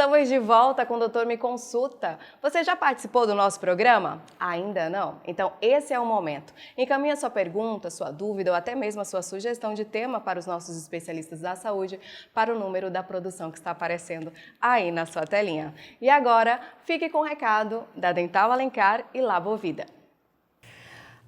Estamos de volta com o Doutor Me Consulta. Você já participou do nosso programa? Ainda não? Então esse é o momento. Encaminhe a sua pergunta, sua dúvida ou até mesmo a sua sugestão de tema para os nossos especialistas da saúde para o número da produção que está aparecendo aí na sua telinha. E agora, fique com o recado da Dental Alencar e Labovida.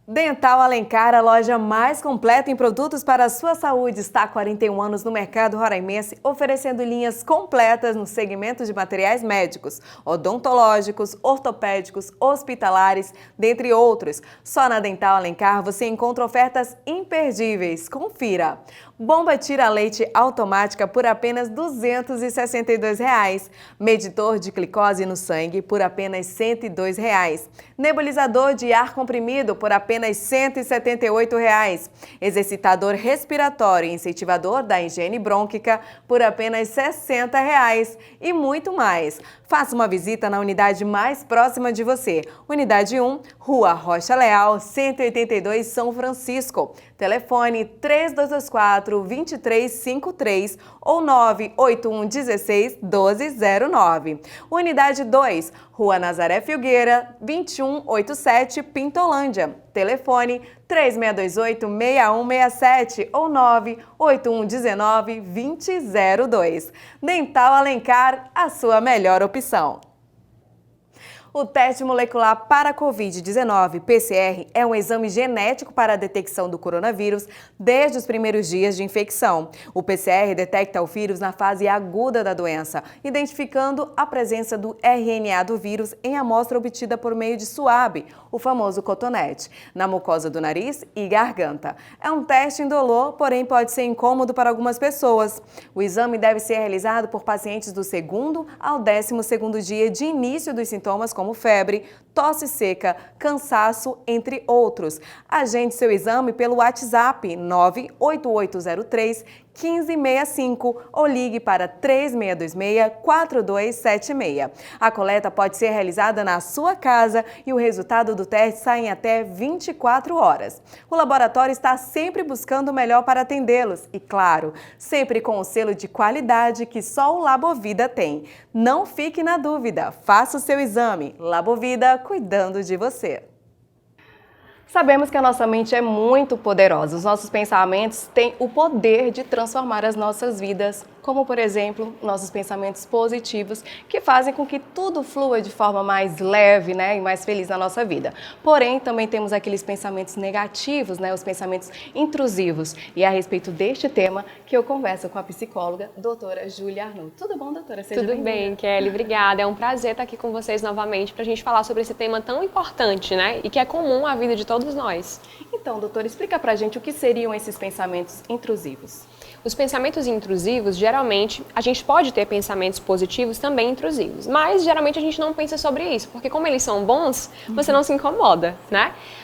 Dental Alencar, a loja mais completa em produtos para a sua saúde, está há 41 anos no mercado roraimense, oferecendo linhas completas no segmento de materiais médicos, odontológicos, ortopédicos, hospitalares, dentre outros. Só na Dental Alencar você encontra ofertas imperdíveis. Confira! Bomba tira-leite automática por apenas R$ 262. Medidor de glicose no sangue por apenas R$ 102. Nebulizador de ar comprimido por apenas R$ 178. Exercitador respiratório e incentivador da higiene brônquica por apenas R$ 60. E muito mais. Faça uma visita na unidade mais próxima de você. Unidade 1, Rua Rocha Leal, 182, São Francisco. Telefone 3224-2353 ou 98116-1209. Unidade 2, Rua Nazaré Filgueira, 2187, Pintolândia. Telefone 3628-6167 ou 98119-2002. Dental Alencar, a sua melhor opção. O teste molecular para a Covid-19, PCR, é um exame genético para a detecção do coronavírus desde os primeiros dias de infecção. O PCR detecta o vírus na fase aguda da doença, identificando a presença do RNA do vírus em amostra obtida por meio de suave, o famoso cotonete, na mucosa do nariz e garganta. É um teste indolor, porém pode ser incômodo para algumas pessoas. O exame deve ser realizado por pacientes do 2º ao 12º dia de início dos sintomas, como febre, tosse seca, cansaço, entre outros. Agende seu exame pelo WhatsApp 98803-1565 ou ligue para 3626-4276. A coleta pode ser realizada na sua casa e o resultado do teste sai em até 24 horas. O laboratório está sempre buscando o melhor para atendê-los e, claro, sempre com o selo de qualidade que só o Labovida tem. Não fique na dúvida, faça o seu exame. Labovida, cuidando de você. Sabemos que a nossa mente é muito poderosa. Os nossos pensamentos têm o poder de transformar as nossas vidas, como, por exemplo, nossos pensamentos positivos, que fazem com que tudo flua de forma mais leve, e mais feliz na nossa vida. Porém, também temos aqueles pensamentos negativos, os pensamentos intrusivos. E é a respeito deste tema que eu converso com a psicóloga, doutora Júlia Arnaud. Tudo bom, doutora? Seja Tudo bem, Kelly. Obrigada. É um prazer estar aqui com vocês novamente para a gente falar sobre esse tema tão importante, e que é comum à vida de todos nós. Então, doutora, explica pra gente o que seriam esses pensamentos intrusivos. Os pensamentos intrusivos, geralmente, a gente pode ter pensamentos positivos também intrusivos, mas geralmente a gente não pensa sobre isso, porque como eles são bons, você não se incomoda,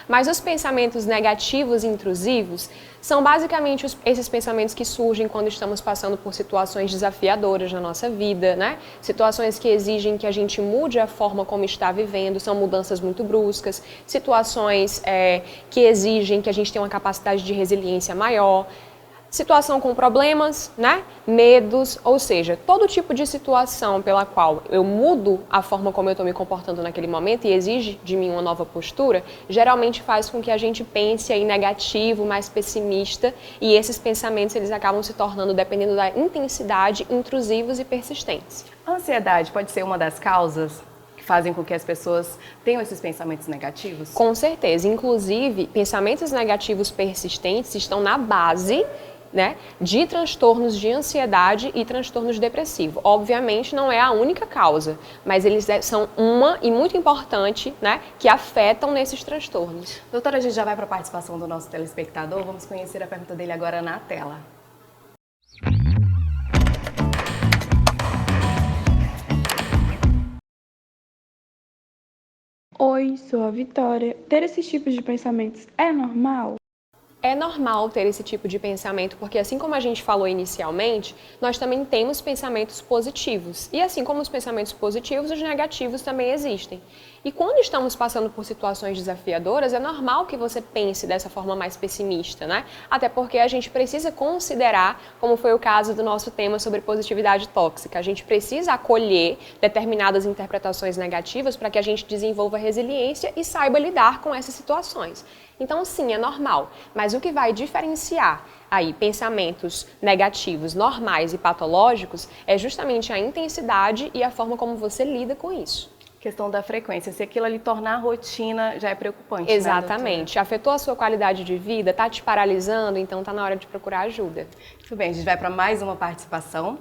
Mas os pensamentos negativos e intrusivos são basicamente esses pensamentos que surgem quando estamos passando por situações desafiadoras na nossa vida, Situações que exigem que a gente mude a forma como está vivendo, são mudanças muito bruscas, situações que exigem que a gente tenha uma capacidade de resiliência maior, situação com problemas, medos, ou seja, todo tipo de situação pela qual eu mudo a forma como eu estou me comportando naquele momento e exige de mim uma nova postura, geralmente faz com que a gente pense em negativo, mais pessimista, e esses pensamentos eles acabam se tornando, dependendo da intensidade, intrusivos e persistentes. A ansiedade pode ser uma das causas que fazem com que as pessoas tenham esses pensamentos negativos? Com certeza, inclusive, pensamentos negativos persistentes estão na base de transtornos de ansiedade e transtornos depressivos. Obviamente não é a única causa, mas eles são uma e muito importante, que afetam nesses transtornos. Doutora, a gente já vai para a participação do nosso telespectador. Vamos conhecer a pergunta dele agora na tela. Oi, sou a Vitória. Ter esses tipos de pensamentos é normal? É normal ter esse tipo de pensamento, porque assim como a gente falou inicialmente, nós também temos pensamentos positivos. E assim como os pensamentos positivos, os negativos também existem. E quando estamos passando por situações desafiadoras, é normal que você pense dessa forma mais pessimista, né? Até porque a gente precisa considerar, como foi o caso do nosso tema sobre positividade tóxica, a gente precisa acolher determinadas interpretações negativas para que a gente desenvolva resiliência e saiba lidar com essas situações. Então, sim, é normal, mas o que vai diferenciar aí pensamentos negativos, normais e patológicos é justamente a intensidade e a forma como você lida com isso. Questão da frequência, se aquilo ali tornar rotina já é preocupante, Exatamente. Né, afetou a sua qualidade de vida, está te paralisando, então está na hora de procurar ajuda. Muito bem, a gente vai para mais uma participação,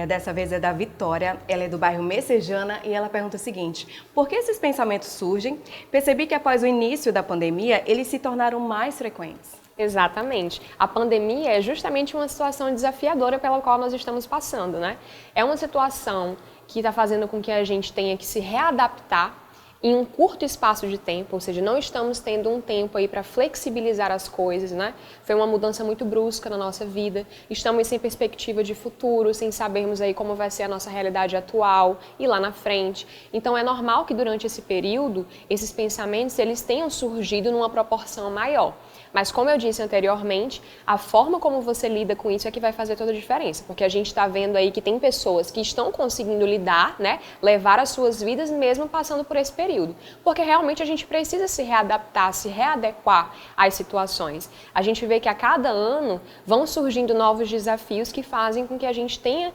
dessa vez é da Vitória, ela é do bairro Messejana e ela pergunta o seguinte: por que esses pensamentos surgem? Percebi que após o início da pandemia, eles se tornaram mais frequentes. Exatamente. A pandemia é justamente uma situação desafiadora pela qual nós estamos passando, né? É uma situação que está fazendo com que a gente tenha que se readaptar em um curto espaço de tempo, ou seja, não estamos tendo um tempo aí para flexibilizar as coisas, né? Foi uma mudança muito brusca na nossa vida, estamos sem perspectiva de futuro, sem sabermos aí como vai ser a nossa realidade atual e lá na frente. Então é normal que durante esse período, esses pensamentos eles tenham surgido numa proporção maior. Mas como eu disse anteriormente, a forma como você lida com isso é que vai fazer toda a diferença, porque a gente está vendo aí que tem pessoas que estão conseguindo lidar, né, levar as suas vidas mesmo passando por esse período, porque realmente a gente precisa se readaptar, se readequar às situações. A gente vê que a cada ano vão surgindo novos desafios que fazem com que a gente tenha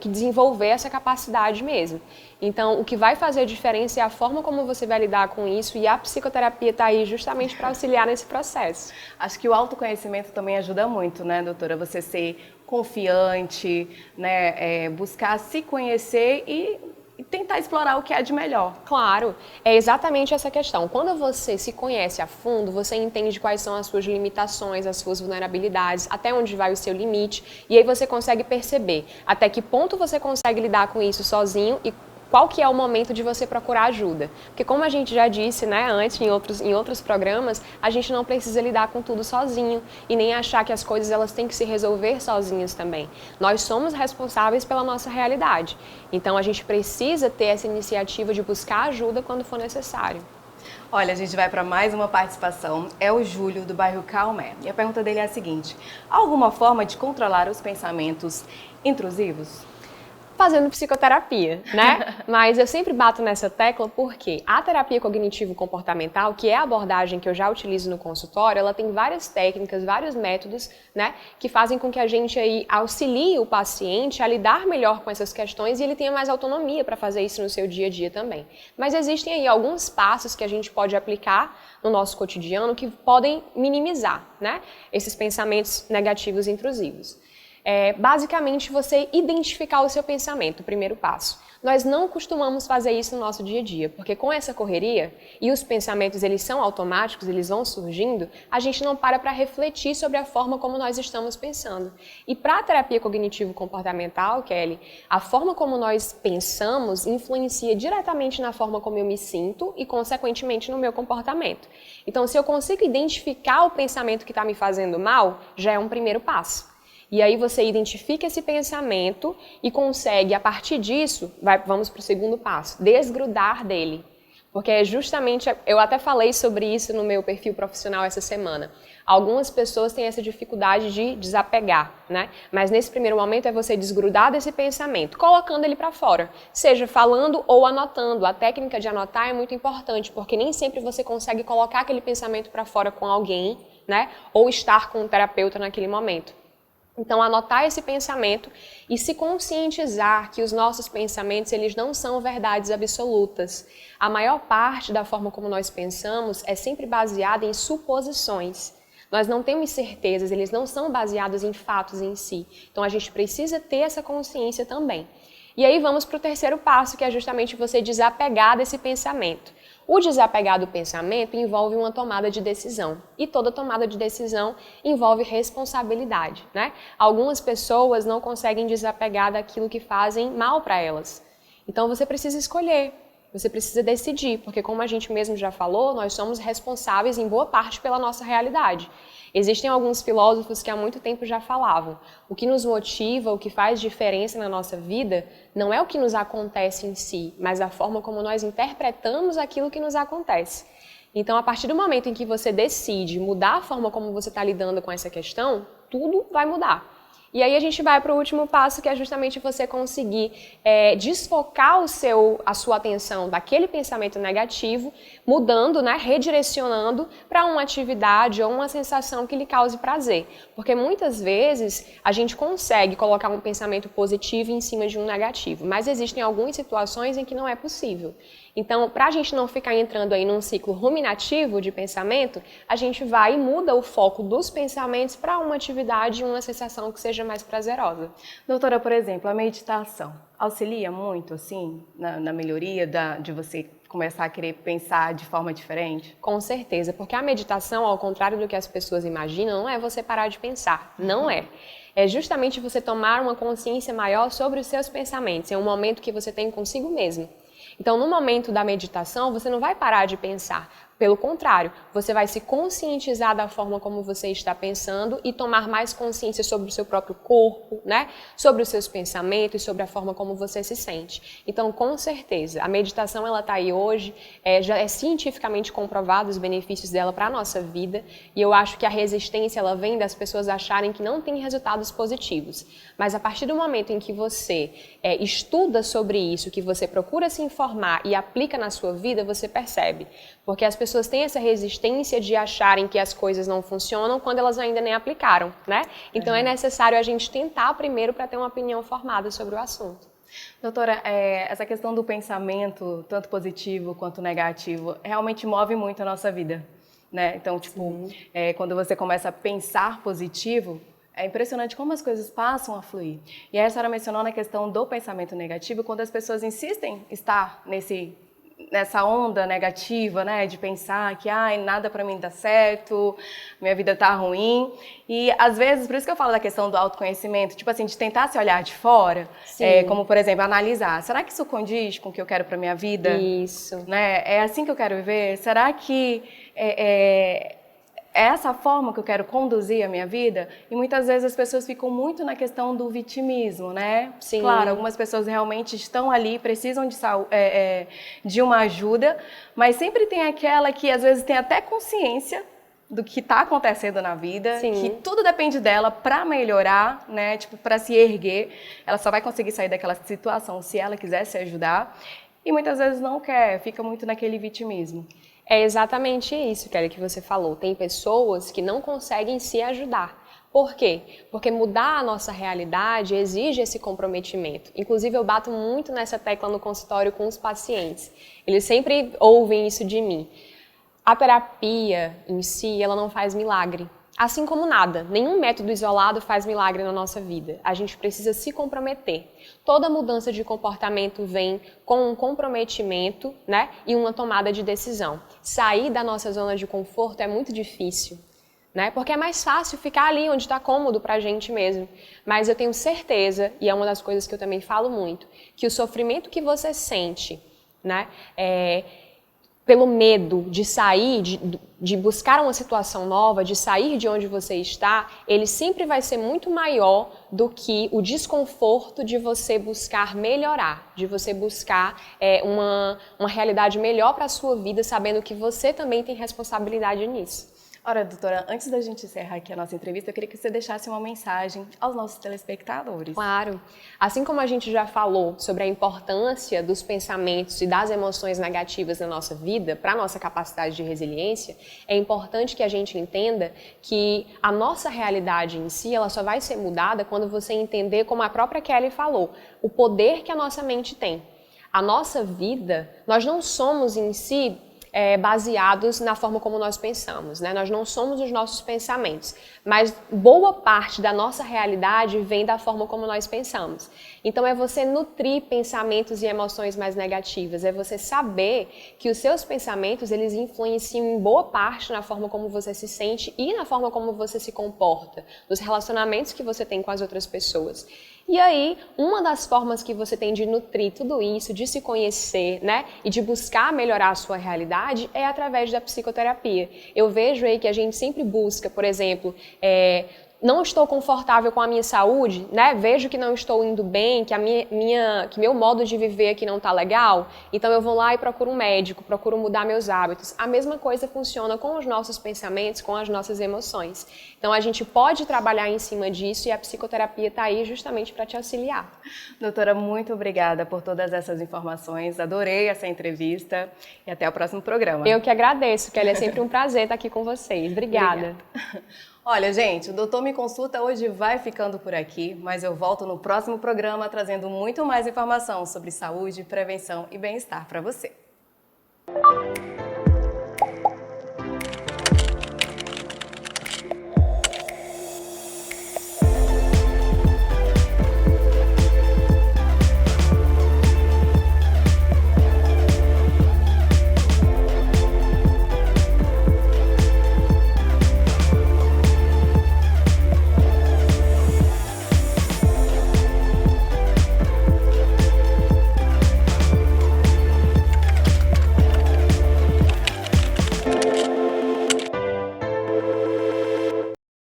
que desenvolver essa capacidade mesmo. Então, o que vai fazer a diferença é a forma como você vai lidar com isso e a psicoterapia está aí justamente para auxiliar nesse processo. Acho que o autoconhecimento também ajuda muito, né, doutora? Você ser confiante, né, buscar se conhecer e tentar explorar o que há de melhor. Claro, é exatamente essa questão. Quando você se conhece a fundo, você entende quais são as suas limitações, as suas vulnerabilidades, até onde vai o seu limite, e aí você consegue perceber até que ponto você consegue lidar com isso sozinho e qual que é o momento de você procurar ajuda. Porque como a gente já disse, né, antes em outros programas, a gente não precisa lidar com tudo sozinho e nem achar que as coisas elas têm que se resolver sozinhas também. Nós somos responsáveis pela nossa realidade. Então a gente precisa ter essa iniciativa de buscar ajuda quando for necessário. Olha, a gente vai para mais uma participação. É o Júlio, do bairro Calmé. E a pergunta dele é a seguinte: há alguma forma de controlar os pensamentos intrusivos? Fazendo psicoterapia, né? Mas eu sempre bato nessa tecla porque a terapia cognitivo-comportamental, que é a abordagem que eu já utilizo no consultório, ela tem várias técnicas, vários métodos, né? Que fazem com que a gente aí auxilie o paciente a lidar melhor com essas questões e ele tenha mais autonomia para fazer isso no seu dia a dia também. Mas existem aí alguns passos que a gente pode aplicar no nosso cotidiano que podem minimizar, né? Esses pensamentos negativos e intrusivos. Basicamente você identificar o seu pensamento, o primeiro passo. Nós não costumamos fazer isso no nosso dia a dia, porque com essa correria e os pensamentos eles são automáticos, eles vão surgindo, a gente não para refletir sobre a forma como nós estamos pensando. E para a terapia cognitivo-comportamental, Kelly, a forma como nós pensamos influencia diretamente na forma como eu me sinto e, consequentemente, no meu comportamento. Então, se eu consigo identificar o pensamento que está me fazendo mal, já é um primeiro passo. E aí você identifica esse pensamento e consegue, a partir disso, vamos para o segundo passo, desgrudar dele. Porque é justamente, eu até falei sobre isso no meu perfil profissional essa semana. Algumas pessoas têm essa dificuldade de desapegar, né? Mas nesse primeiro momento é você desgrudar desse pensamento, colocando ele para fora, seja falando ou anotando. A técnica de anotar é muito importante, porque nem sempre você consegue colocar aquele pensamento para fora com alguém, né? Ou estar com um terapeuta naquele momento. Então, anotar esse pensamento e se conscientizar que os nossos pensamentos eles não são verdades absolutas. A maior parte da forma como nós pensamos é sempre baseada em suposições. Nós não temos certezas, eles não são baseados em fatos em si. Então, a gente precisa ter essa consciência também. E aí vamos para o terceiro passo, que é justamente você desapegar desse pensamento. O desapegar do pensamento envolve uma tomada de decisão. E toda tomada de decisão envolve responsabilidade, né? Algumas pessoas não conseguem desapegar daquilo que fazem mal para elas. Então você precisa escolher, você precisa decidir, porque como a gente mesmo já falou, nós somos responsáveis em boa parte pela nossa realidade. Existem alguns filósofos que há muito tempo já falavam, o que nos motiva, o que faz diferença na nossa vida, não é o que nos acontece em si, mas a forma como nós interpretamos aquilo que nos acontece. Então, a partir do momento em que você decide mudar a forma como você está lidando com essa questão, tudo vai mudar. E aí a gente vai para o último passo, que é justamente você conseguir desfocar a sua atenção daquele pensamento negativo, mudando, né, redirecionando para uma atividade ou uma sensação que lhe cause prazer. Porque muitas vezes a gente consegue colocar um pensamento positivo em cima de um negativo, mas existem algumas situações em que não é possível. Então, para a gente não ficar entrando aí num ciclo ruminativo de pensamento, a gente vai e muda o foco dos pensamentos para uma atividade e uma sensação que seja mais prazerosa. Doutora, por exemplo, a meditação auxilia muito, assim, na melhoria de você começar a querer pensar de forma diferente? Com certeza, porque a meditação, ao contrário do que as pessoas imaginam, não é você parar de pensar, não é. É justamente você tomar uma consciência maior sobre os seus pensamentos, é um momento que você tem consigo mesmo. Então, no momento da meditação, você não vai parar de pensar. Pelo contrário, você vai se conscientizar da forma como você está pensando e tomar mais consciência sobre o seu próprio corpo, né? Sobre os seus pensamentos e sobre a forma como você se sente. Então, com certeza, a meditação ela está aí hoje, já é cientificamente comprovado os benefícios dela para a nossa vida, e eu acho que a resistência ela vem das pessoas acharem que não tem resultados positivos. Mas a partir do momento em que você estuda sobre isso, que você procura se informar e aplica na sua vida, você percebe. Porque as pessoas têm essa resistência de acharem que as coisas não funcionam quando elas ainda nem aplicaram, né? Então é necessário a gente tentar primeiro para ter uma opinião formada sobre o assunto. Doutora, essa questão do pensamento, tanto positivo quanto negativo, realmente move muito a nossa vida, né? Então, tipo, quando você começa a pensar positivo, é impressionante como as coisas passam a fluir. E aí a senhora mencionou na questão do pensamento negativo, quando as pessoas insistem em estar nessa onda negativa, né, de pensar que nada pra mim dá certo, minha vida tá ruim. E às vezes, por isso que eu falo da questão do autoconhecimento, tipo assim, de tentar se olhar de fora, como por exemplo, analisar, será que isso condiz com o que eu quero pra minha vida? Isso. Né? É assim que eu quero viver? Será que é essa forma que eu quero conduzir a minha vida? E muitas vezes as pessoas ficam muito na questão do vitimismo, né? Sim. Claro, algumas pessoas realmente estão ali, precisam de uma ajuda, mas sempre tem aquela que às vezes tem até consciência do que está acontecendo na vida, Sim. que tudo depende dela para melhorar, né? Tipo, para se erguer. Ela só vai conseguir sair daquela situação se ela quiser se ajudar. E muitas vezes não quer, fica muito naquele vitimismo. É exatamente isso, Kelly, que você falou. Tem pessoas que não conseguem se ajudar. Por quê? Porque mudar a nossa realidade exige esse comprometimento. Inclusive, eu bato muito nessa tecla no consultório com os pacientes. Eles sempre ouvem isso de mim. A terapia em si, ela não faz milagre. Assim como nada, nenhum método isolado faz milagre na nossa vida. A gente precisa se comprometer. Toda mudança de comportamento vem com um comprometimento, né, e uma tomada de decisão. Sair da nossa zona de conforto é muito difícil, né, porque é mais fácil ficar ali onde está cômodo para a gente mesmo. Mas eu tenho certeza, e é uma das coisas que eu também falo muito, que o sofrimento que você sente, né, pelo medo de sair, de buscar uma situação nova, de sair de onde você está, ele sempre vai ser muito maior do que o desconforto de você buscar melhorar, de você buscar uma realidade melhor para a sua vida, sabendo que você também tem responsabilidade nisso. Ora, doutora, antes da gente encerrar aqui a nossa entrevista, eu queria que você deixasse uma mensagem aos nossos telespectadores. Claro. Assim como a gente já falou sobre a importância dos pensamentos e das emoções negativas na nossa vida, para a nossa capacidade de resiliência, é importante que a gente entenda que a nossa realidade em si, ela só vai ser mudada quando você entender, como a própria Kelly falou, o poder que a nossa mente tem. A nossa vida, nós não somos em si baseados na forma como nós pensamos, né? Nós não somos os nossos pensamentos, mas boa parte da nossa realidade vem da forma como nós pensamos. Então é você nutrir pensamentos e emoções mais negativas, é você saber que os seus pensamentos eles influenciam em boa parte na forma como você se sente e na forma como você se comporta, nos relacionamentos que você tem com as outras pessoas. E aí, uma das formas que você tem de nutrir tudo isso, de se conhecer, né, e de buscar melhorar a sua realidade é através da psicoterapia. Eu vejo aí que a gente sempre busca, por exemplo, não estou confortável com a minha saúde, né? Vejo que não estou indo bem, que meu modo de viver aqui não está legal, então eu vou lá e procuro um médico, procuro mudar meus hábitos. A mesma coisa funciona com os nossos pensamentos, com as nossas emoções. Então a gente pode trabalhar em cima disso e a psicoterapia está aí justamente para te auxiliar. Doutora, muito obrigada por todas essas informações, adorei essa entrevista e até o próximo programa. Eu que agradeço, Kelly, é sempre um prazer estar aqui com vocês. Obrigada. Olha, gente, o Doutor Me Consulta hoje vai ficando por aqui, mas eu volto no próximo programa trazendo muito mais informação sobre saúde, prevenção e bem-estar para você.